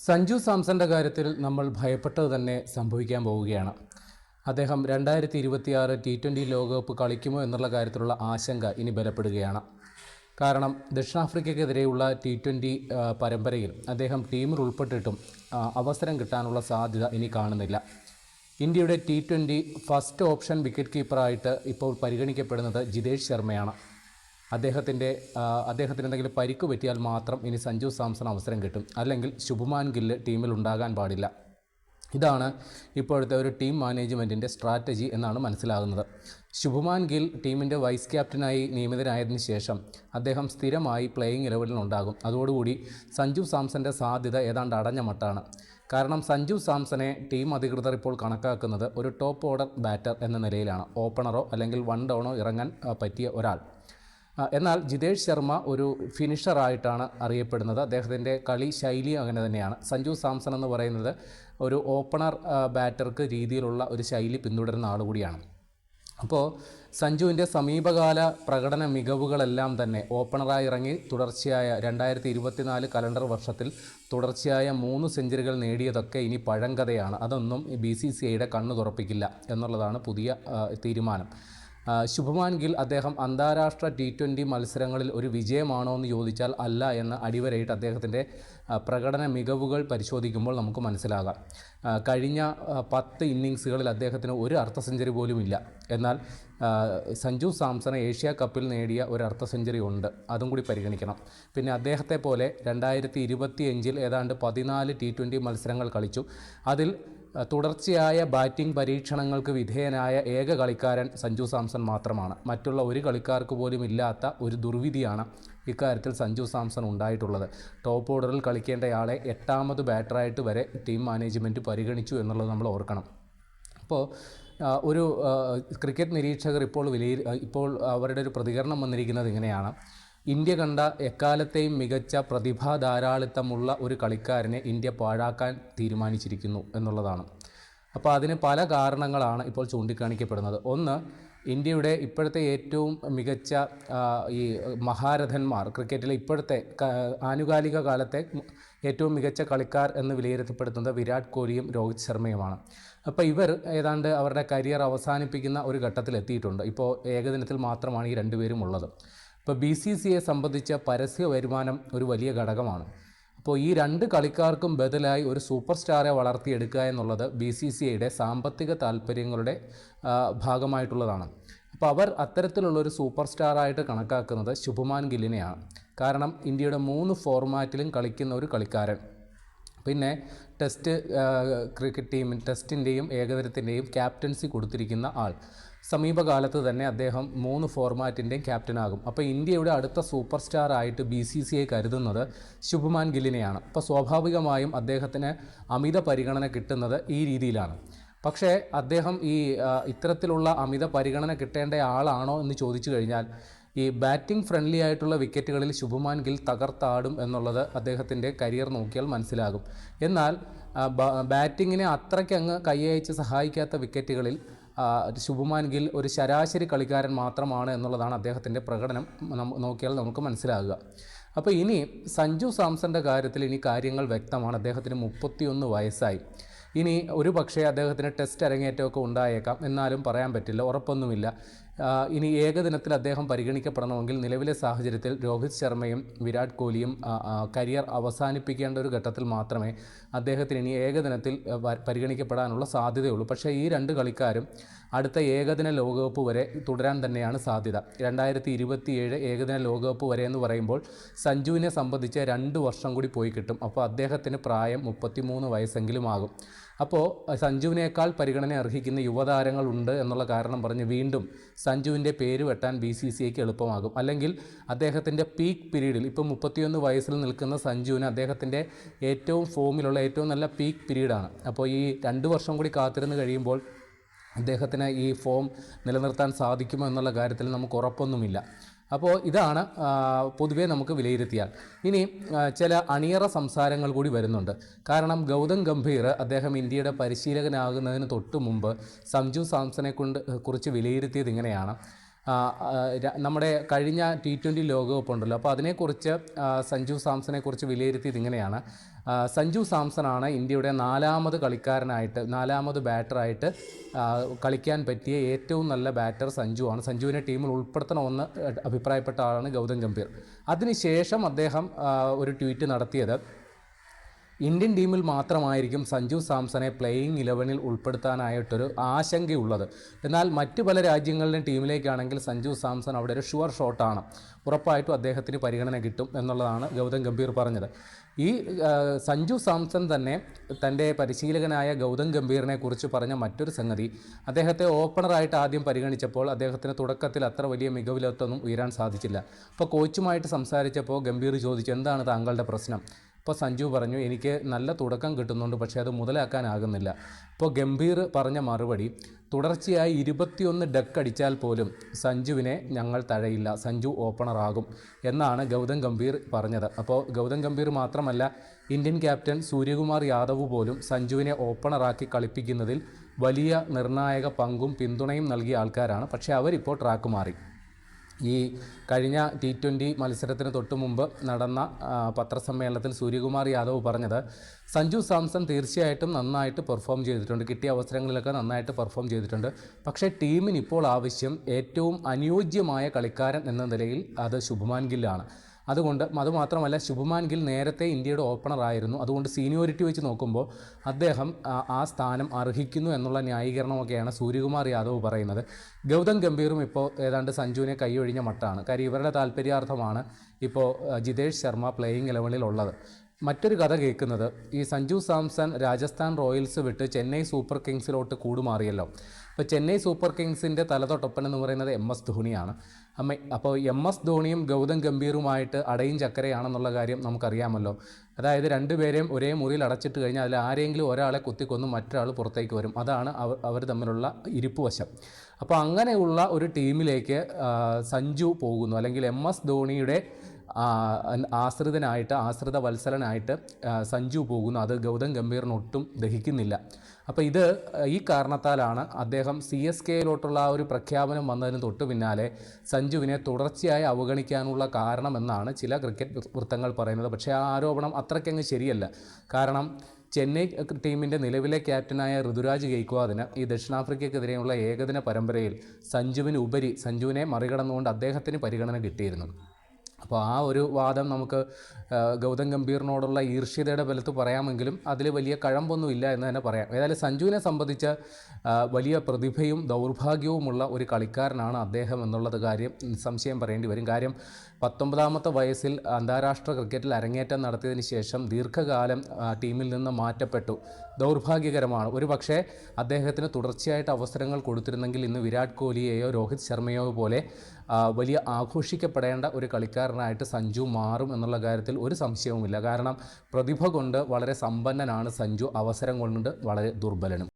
സഞ്ജു സാംസന്റെ കാര്യത്തിൽ നമ്മൾ ഭയപ്പെട്ടത് തന്നെ സംഭവിക്കാൻ പോവുകയാണ്. അദ്ദേഹം 2026 T20 ലോകകപ്പ് കളിക്കുമോ എന്നുള്ള കാര്യത്തിലുള്ള ആശങ്ക ഇനി ബലപ്പെടുകയാണ്. കാരണം ദക്ഷിണാഫ്രിക്കയ്ക്കെതിരെയുള്ള T20 പരമ്പരയിൽ അദ്ദേഹം ടീമിൽ ഉൾപ്പെട്ടിട്ടും അവസരം കിട്ടാനുള്ള സാധ്യത ഇനി കാണുന്നില്ല. ഇന്ത്യയുടെ T20 ഫസ്റ്റ് ഓപ്ഷൻ വിക്കറ്റ് കീപ്പറായിട്ട് ഇപ്പോൾ പരിഗണിക്കപ്പെടുന്നത് ജിതേഷ് ശർമ്മയാണ്. അദ്ദേഹത്തിന് എന്തെങ്കിലും പരിക്ക് പറ്റിയാൽ മാത്രം ഇനി സഞ്ജു സാംസൺ അവസരം കിട്ടും. അല്ലെങ്കിൽ ശുഭ്മാൻ ഗില്ല് ടീമിൽ ഉണ്ടാകാൻ പാടില്ല. ഇതാണ് ഇപ്പോഴത്തെ ഒരു ടീം മാനേജ്മെൻറ്റിൻ്റെ സ്ട്രാറ്റജി എന്നാണ് മനസ്സിലാകുന്നത്. ശുഭ്മാൻ ഗിൽ ടീമിൻ്റെ വൈസ് ക്യാപ്റ്റനായി നിയമിതനായതിനു ശേഷം അദ്ദേഹം സ്ഥിരമായി പ്ലേയിങ് 11 ഉണ്ടാകും. അതോടുകൂടി സഞ്ജു സാംസൻ്റെ സാധ്യത ഏതാണ്ട് അടഞ്ഞ മട്ടാണ്. കാരണം സഞ്ജു സാംസനെ ടീം അധികൃതർ ഇപ്പോൾ കണക്കാക്കുന്നത് ഒരു ടോപ്പ് ഓർഡർ ബാറ്റർ എന്ന നിലയിലാണ്. ഓപ്പണറോ അല്ലെങ്കിൽ വൺ ഡൗണോ ഇറങ്ങാൻ പറ്റിയ ഒരാൾ. എന്നാൽ ജിതേഷ് ശർമ്മ ഒരു ഫിനിഷറായിട്ടാണ് അറിയപ്പെടുന്നത്. അദ്ദേഹത്തിൻ്റെ കളി ശൈലി അങ്ങനെ തന്നെയാണ്. സഞ്ജു സാംസൺ എന്ന് പറയുന്നത് ഒരു ഓപ്പണർ ബാറ്റർക്ക് രീതിയിലുള്ള ഒരു ശൈലി പിന്തുടരുന്ന ആളുകൂടിയാണ്. അപ്പോൾ സഞ്ജുവിൻ്റെ സമീപകാല പ്രകടന മികവുകളെല്ലാം തന്നെ ഓപ്പണറായി ഇറങ്ങി തുടർച്ചയായ 2024 കലണ്ടർ വർഷത്തിൽ തുടർച്ചയായ 3 സെഞ്ചുറികൾ നേടിയതൊക്കെ ഇനി പഴങ്കഥയാണ്. അതൊന്നും BCCIയുടെ കണ്ണു തുറപ്പിക്കില്ല എന്നുള്ളതാണ് പുതിയ തീരുമാനം. ശുഭ്മാൻ ഗിൽ അദ്ദേഹം അന്താരാഷ്ട്ര T20 മത്സരങ്ങളിൽ ഒരു വിജയമാണോ എന്ന് ചോദിച്ചാൽ അല്ല എന്ന് അടിവരയിട്ട് അദ്ദേഹത്തിൻ്റെ പ്രകടന മികവുകൾ പരിശോധിക്കുമ്പോൾ നമുക്ക് മനസ്സിലാകാം. കഴിഞ്ഞ 10 ഇന്നിങ്സുകളിൽ അദ്ദേഹത്തിന് ഒരു അർദ്ധ സെഞ്ചുറി പോലും ഇല്ല. എന്നാൽ സഞ്ജു സാംസൺ ഏഷ്യ കപ്പിൽ നേടിയ ഒരു അർദ്ധ സെഞ്ചുറി ഉണ്ട്. അതും കൂടി പരിഗണിക്കണം. പിന്നെ അദ്ദേഹത്തെ പോലെ 2025 ഏതാണ്ട് 14 T20 മത്സരങ്ങൾ കളിച്ചു. അതിൽ തുടർച്ചയായ ബാറ്റിംഗ് പരീക്ഷണങ്ങൾക്ക് വിധേയനായ ഏക കളിക്കാരൻ സഞ്ജു സാംസൺ മാത്രമാണ്. മറ്റുള്ള ഒരു കളിക്കാർക്ക് പോലും ഇല്ലാത്ത ഒരു ദുർവിധിയാണ് ഇക്കാര്യത്തിൽ സഞ്ജു സാംസൺ ഉണ്ടായിട്ടുള്ളത്. ടോപ്പ് ഓർഡറിൽ കളിക്കേണ്ടയാളെ 8ാമത് ബാറ്ററായിട്ട് വരെ ടീം മാനേജ്മെൻറ്റ് പരിഗണിച്ചു എന്നുള്ളത് നമ്മൾ ഓർക്കണം. അപ്പോൾ ഒരു ക്രിക്കറ്റ് നിരീക്ഷകർ ഇപ്പോൾ അവരുടെ ഒരു പ്രതികരണം വന്നിരിക്കുന്നത് ഇങ്ങനെയാണ്: ഇന്ത്യ കണ്ട എക്കാലത്തെയും മികച്ച പ്രതിഭാധാരാളിത്തമുള്ള ഒരു കളിക്കാരനെ ഇന്ത്യ പാഴാക്കാൻ തീരുമാനിച്ചിരിക്കുന്നു എന്നുള്ളതാണ്. അപ്പോൾ അതിന് പല കാരണങ്ങളാണ് ഇപ്പോൾ ചൂണ്ടിക്കാണിക്കപ്പെടുന്നത്. ഒന്ന്, ഇന്ത്യയുടെ ഇപ്പോഴത്തെ ഏറ്റവും മികച്ച ഈ മഹാരഥന്മാർ, ക്രിക്കറ്റിലെ ഇപ്പോഴത്തെ ആനുകാലിക കാലത്തെ ഏറ്റവും മികച്ച കളിക്കാർ എന്ന് വിലയിരുത്തപ്പെടുന്നത് വിരാട് കോഹ്ലിയും രോഹിത് ശർമ്മയുമാണ്. അപ്പോൾ ഇവർ ഏതാണ്ട് അവരുടെ കരിയർ അവസാനിപ്പിക്കുന്ന ഒരു ഘട്ടത്തിലെത്തിയിട്ടുണ്ട്. ഇപ്പോൾ ഏകദിനത്തിൽ മാത്രമാണ് ഈ രണ്ടുപേരും ഉള്ളത്. ഇപ്പോൾ BCCIയെ സംബന്ധിച്ച പരസ്യ വരുമാനം ഒരു വലിയ ഘടകമാണ്. അപ്പോൾ ഈ 2 കളിക്കാർക്കും ബദലായി ഒരു സൂപ്പർ സ്റ്റാറെ വളർത്തിയെടുക്കുക എന്നുള്ളത് BCCIയുടെ സാമ്പത്തിക താല്പര്യങ്ങളുടെ ഭാഗമായിട്ടുള്ളതാണ്. അപ്പോൾ അവർ അത്തരത്തിലുള്ളൊരു സൂപ്പർ സ്റ്റാറായിട്ട് കണക്കാക്കുന്നത് ശുഭ്മാൻ ഗില്ലിനെയാണ്. കാരണം ഇന്ത്യയുടെ 3 ഫോർമാറ്റിലും കളിക്കുന്ന ഒരു കളിക്കാരൻ, പിന്നെ ടെസ്റ്റിൻ്റെയും ഏകദിനത്തിൻ്റെയും ക്യാപ്റ്റൻസി കൊടുത്തിരിക്കുന്ന ആൾ. സമീപകാലത്ത് തന്നെ അദ്ദേഹം 3 ഫോർമാറ്റിൻ്റെയും ക്യാപ്റ്റനാകും. അപ്പോൾ ഇന്ത്യയുടെ അടുത്ത സൂപ്പർ സ്റ്റാർ ആയിട്ട് BCCI കരുതുന്നത് ശുഭ്മാൻ ഗില്ലിനെയാണ്. അപ്പോൾ സ്വാഭാവികമായും അദ്ദേഹത്തിന് അമിത പരിഗണന കിട്ടുന്നത് ഈ രീതിയിലാണ്. പക്ഷേ അദ്ദേഹം ഇത്തരത്തിലുള്ള അമിത പരിഗണന കിട്ടേണ്ട ആളാണോ എന്ന് ചോദിച്ചു കഴിഞ്ഞാൽ ഈ ബാറ്റിംഗ് ഫ്രണ്ട്ലി ആയിട്ടുള്ള വിക്കറ്റുകളിൽ ശുഭ്മാൻ ഗിൽ തകർത്താടും എന്നുള്ളത് അദ്ദേഹത്തിൻ്റെ കരിയർ നോക്കിയാൽ മനസ്സിലാകും. എന്നാൽ ബാറ്റിങ്ങിനെ അത്രയ്ക്കങ്ങ് കൈയയച്ച് സഹായിക്കാത്ത വിക്കറ്റുകളിൽ ശുഭ്മാൻ ഗിൽ ഒരു ശരാശരി കളിക്കാരൻ മാത്രമാണ് എന്നുള്ളതാണ് അദ്ദേഹത്തിൻ്റെ പ്രകടനം നോക്കിയാൽ നമുക്ക് മനസ്സിലാകുക. അപ്പോൾ ഇനി സഞ്ജു സാംസൻ്റെ കാര്യത്തിൽ ഇനി കാര്യങ്ങൾ വ്യക്തമാണ്. അദ്ദേഹത്തിന് 31 വയസ്സായി. ഇനി ഒരു പക്ഷേ അദ്ദേഹത്തിന് ടെസ്റ്റ് അരങ്ങേറ്റമൊക്കെ ഉണ്ടായേക്കാം, എന്നാലും പറയാൻ പറ്റില്ല, ഉറപ്പൊന്നുമില്ല. ഇനി ഏകദിനത്തിൽ അദ്ദേഹം പരിഗണിക്കപ്പെടണമെങ്കിൽ നിലവിലെ സാഹചര്യത്തിൽ രോഹിത് ശർമ്മയും വിരാട് കോഹ്ലിയും കരിയർ അവസാനിപ്പിക്കേണ്ട ഒരു ഘട്ടത്തിൽ മാത്രമേ അദ്ദേഹത്തിന് ഇനി ഏകദിനത്തിൽ പരിഗണിക്കപ്പെടാനുള്ള സാധ്യതയുള്ളൂ. പക്ഷേ ഈ 2 കളിക്കാരും അടുത്ത ഏകദിന ലോകകപ്പ് വരെ തുടരാൻ തന്നെയാണ് സാധ്യത. 2027 ഏകദിന ലോകകപ്പ് വരെ എന്ന് പറയുമ്പോൾ സഞ്ജുവിനെ സംബന്ധിച്ച് 2 വർഷം കൂടി പോയി കിട്ടും. അപ്പോൾ അദ്ദേഹത്തിന് പ്രായം 33 വയസ്സെങ്കിലും ആകും. അപ്പോൾ സഞ്ജുവിനേക്കാൾ പരിഗണന അർഹിക്കുന്ന യുവതാരങ്ങളുണ്ട് എന്നുള്ള കാരണം പറഞ്ഞ് വീണ്ടും സഞ്ജുവിൻ്റെ പേര് വെട്ടാൻ BCCIക്ക് എളുപ്പമാകും. അല്ലെങ്കിൽ അദ്ദേഹത്തിൻ്റെ പീക്ക് പീരീഡിൽ ഇപ്പോൾ 31 വയസ്സിൽ നിൽക്കുന്ന സഞ്ജുവിന് അദ്ദേഹത്തിൻ്റെ ഏറ്റവും ഫോമിലുള്ള ഏറ്റവും നല്ല പീക്ക് പീരീഡാണ്. അപ്പോൾ ഈ 2 വർഷം കൂടി കാത്തിരുന്ന് കഴിയുമ്പോൾ അദ്ദേഹത്തിന് ഈ ഫോം നിലനിർത്താൻ സാധിക്കുമോ എന്നുള്ള കാര്യത്തിൽ നമുക്ക് ഉറപ്പൊന്നുമില്ല. അപ്പോൾ ഇതാണ് പൊതുവേ നമുക്ക് വിലയിരുത്തിയാൽ. ഇനി ചില അണിയറ സംസാരങ്ങൾ കൂടി വരുന്നുണ്ട്. കാരണം ഗൗതം ഗംഭീർ അദ്ദേഹം ഇന്ത്യയുടെ പരിശീലകനാകുന്നതിന് തൊട്ട് മുമ്പ് സഞ്ജു സാംസനെ കുറിച്ച് വിലയിരുത്തിയത് ഇങ്ങനെയാണ്: നമ്മുടെ കഴിഞ്ഞ T20 ലോകകപ്പ് ഉണ്ടല്ലോ, അപ്പോൾ അതിനെക്കുറിച്ച് സഞ്ജു സാംസണെക്കുറിച്ച് വിലയിരുത്തിയത് ഇങ്ങനെയാണ്: സഞ്ജു സാംസണാണ് ഇന്ത്യയുടെ നാലാമത് ബാറ്ററായിട്ട് കളിക്കാൻ പറ്റിയ ഏറ്റവും നല്ല ബാറ്റർ സഞ്ജുവാണ്. സഞ്ജുവിനെ ടീമിൽ ഉൾപ്പെടുത്തണമെന്ന് അഭിപ്രായപ്പെട്ട ആളാണ് ഗൗതം ഗംഭീർ. അതിനുശേഷം അദ്ദേഹം ഒരു ട്വീറ്റ് നടത്തിയത്, ഇന്ത്യൻ ടീമിൽ മാത്രമായിരിക്കും സഞ്ജു സാംസണെ പ്ലേയിങ് 11-ൽ ഉൾപ്പെടുത്താനായിട്ടൊരു ആശങ്കയുള്ളത്. എന്നാൽ മറ്റു പല രാജ്യങ്ങളുടെയും ടീമിലേക്കാണെങ്കിൽ സഞ്ജു സാംസൺ അവിടെ ഒരു ഷുവർ ഷോട്ടാണ്, ഉറപ്പായിട്ടും അദ്ദേഹത്തിന് പരിഗണന കിട്ടും എന്നുള്ളതാണ് ഗൗതം ഗംഭീർ പറഞ്ഞത്. ഈ സഞ്ജു സാംസൺ തന്നെ തൻ്റെ പരിശീലകനായ ഗൗതം ഗംഭീറിനെ കുറിച്ച് പറഞ്ഞ മറ്റൊരു സംഗതി, അദ്ദേഹത്തെ ഓപ്പണറായിട്ട് ആദ്യം പരിഗണിച്ചപ്പോൾ അദ്ദേഹത്തിന് തുടക്കത്തിൽ അത്ര വലിയ മികവിലൊത്തൊന്നും ഉയരാൻ സാധിച്ചില്ല. അപ്പോൾ കോച്ചുമായിട്ട് സംസാരിച്ചപ്പോൾ ഗംഭീർ ചോദിച്ചു, എന്താണ് താങ്കളുടെ പ്രശ്നം? ഇപ്പോൾ സഞ്ജു പറഞ്ഞു, എനിക്ക് നല്ല തുടക്കം കിട്ടുന്നുണ്ട്, പക്ഷേ അത് മുതലാക്കാനാകുന്നില്ല. ഇപ്പോൾ ഗംഭീർ പറഞ്ഞ മറുപടി, തുടർച്ചയായി 21 ഡക്ക് അടിച്ചാൽ പോലും സഞ്ജുവിനെ ഞങ്ങൾ തഴയില്ല, സഞ്ജു ഓപ്പണറാകും എന്നാണ് ഗൗതം ഗംഭീർ പറഞ്ഞത്. അപ്പോൾ ഗൗതം ഗംഭീർ മാത്രമല്ല, ഇന്ത്യൻ ക്യാപ്റ്റൻ സൂര്യകുമാർ യാദവ് പോലും സഞ്ജുവിനെ ഓപ്പണറാക്കി കളിപ്പിക്കുന്നതിൽ വലിയ നിർണായക പങ്കും പിന്തുണയും നൽകിയ ആൾക്കാരാണ്. പക്ഷേ അവരിപ്പോൾ ട്രാക്ക് മാറി. ഈ കഴിഞ്ഞ T20 മത്സരത്തിന് തൊട്ടു മുമ്പ് നടന്ന പത്രസമ്മേളനത്തിൽ സൂര്യകുമാർ യാദവ് പറഞ്ഞത്, സഞ്ജു സാംസൺ തീർച്ചയായിട്ടും നന്നായിട്ട് പെർഫോം ചെയ്തിട്ടുണ്ട്, കിട്ടിയ അവസരങ്ങളിലൊക്കെ നന്നായിട്ട് പെർഫോം ചെയ്തിട്ടുണ്ട്. പക്ഷേ ടീമിന് ഇപ്പോൾ ആവശ്യം ഏറ്റവും അനുയോജ്യമായ കളിക്കാരൻ എന്ന നിലയിൽ അത് ശുഭ്മാൻ ഗില്ലാണ്. അതുമാത്രമല്ല, ശുഭ്മാൻ ഗിൽ നേരത്തെ ഇന്ത്യയുടെ ഓപ്പണറായിരുന്നു. അതുകൊണ്ട് സീനിയോറിറ്റി വെച്ച് നോക്കുമ്പോൾ അദ്ദേഹം ആ സ്ഥാനം അർഹിക്കുന്നു എന്നുള്ള ന്യായീകരണമൊക്കെയാണ് സൂര്യകുമാർ യാദവ് പറയുന്നത്. ഗൗതം ഗംഭീറും ഇപ്പോൾ ഏതാണ്ട് സഞ്ജുവിനെ കൈയൊഴിഞ്ഞ മട്ടാണ്. കാര്യം ഇവരുടെ താല്പര്യാർത്ഥമാണ് ഇപ്പോൾ ജിതേഷ് ശർമ്മ പ്ലേയിങ് 11-ൽ ഉള്ളത്. മറ്റൊരു കഥ കേൾക്കുന്നത്, ഈ സഞ്ജു സാംസൺ രാജസ്ഥാൻ റോയൽസ് വിട്ട് ചെന്നൈ സൂപ്പർ കിങ്സിലോട്ട് കൂടുമാറിയല്ലോ. അപ്പോൾ ചെന്നൈ സൂപ്പർ കിങ്സിൻ്റെ തലതൊട്ടൊപ്പൻ എന്ന് പറയുന്നത് MS ധോണിയാണ്. അപ്പോൾ MS ധോണിയും ഗൗതം ഗംഭീറുമായിട്ട് അടയും ചക്കരയാണെന്നുള്ള കാര്യം നമുക്കറിയാമല്ലോ. അതായത് രണ്ടുപേരെയും ഒരേ മുറിയിൽ അടച്ചിട്ട് കഴിഞ്ഞാൽ അതിൽ ആരെങ്കിലും ഒരാളെ കുത്തിക്കൊന്ന് മറ്റൊരാൾ പുറത്തേക്ക് വരും. അതാണ് അവർ തമ്മിലുള്ള ഇരിപ്പുവശം. അപ്പോൾ അങ്ങനെയുള്ള ഒരു ടീമിലേക്ക് സഞ്ജു പോകുന്നു, അല്ലെങ്കിൽ MS ധോണിയുടെ ആശ്രിത വത്സലനായിട്ട് സഞ്ജു പോകുന്നു. അത് ഗൗതം ഗംഭീറിന് ഒട്ടും ദഹിക്കുന്നില്ല. അപ്പോൾ ഈ കാരണത്താലാണ് അദ്ദേഹം CSKയിലോട്ടുള്ള ആ ഒരു പ്രഖ്യാപനം വന്നതിന് തൊട്ട് പിന്നാലെ സഞ്ജുവിനെ തുടർച്ചയായി അവഗണിക്കാനുള്ള കാരണമെന്നാണ് ചില ക്രിക്കറ്റ് വൃത്തങ്ങൾ പറയുന്നത്. പക്ഷേ ആ ആരോപണം അത്രയ്ക്കങ്ങ് ശരിയല്ല. കാരണം ചെന്നൈ ടീമിൻ്റെ നിലവിലെ ക്യാപ്റ്റനായ ഋതുരാജ് ഗെയ്ക്വാദിന് ഈ ദക്ഷിണാഫ്രിക്കയ്ക്കെതിരെയുള്ള ഏകദിന പരമ്പരയിൽ സഞ്ജുവിനെ മറികടന്നുകൊണ്ട് അദ്ദേഹത്തിന് പരിഗണന കിട്ടിയിരുന്നു. അപ്പോൾ ആ ഒരു വാദം നമുക്ക് ഗൗതം ഗംഭീറിനോടുള്ള ഈർഷ്യതയുടെ ബലത്ത് പറയാമെങ്കിലും അതിൽ വലിയ കഴമ്പൊന്നുമില്ല എന്ന് തന്നെ പറയാം. ഏതായാലും സഞ്ജുവിനെ സംബന്ധിച്ച് വലിയ പ്രതിഭയും ദൗർഭാഗ്യവുമുള്ള ഒരു കളിക്കാരനാണ് അദ്ദേഹം എന്നുള്ളത് കാര്യം സംശയം പറയേണ്ടി വരും. കാര്യം 19ാമത്തെ വയസ്സിൽ അന്താരാഷ്ട്ര ക്രിക്കറ്റിൽ അരങ്ങേറ്റം നടത്തിയതിന് ശേഷം ദീർഘകാലം ടീമിൽ നിന്ന് മാറ്റപ്പെട്ടു. ദൗർഭാഗ്യകരമാണ്. ഒരു പക്ഷേ അദ്ദേഹത്തിന് തുടർച്ചയായിട്ട് അവസരങ്ങൾ കൊടുത്തിരുന്നെങ്കിൽ ഇന്ന് വിരാട് കോഹ്ലിയെയോ രോഹിത് ശർമ്മയോ പോലെ വലിയ ആഘോഷിക്കപ്പെടേണ്ട ഒരു കളിക്കാരനായിട്ട് സഞ്ജു മാറും എന്നുള്ള കാര്യത്തിൽ ഒരു സംശയവുമില്ല. കാരണം പ്രതിഭ കൊണ്ട് വളരെ സമ്പന്നനാണ് സഞ്ജു, അവസരം കൊണ്ട് വളരെ ദുർബലനും.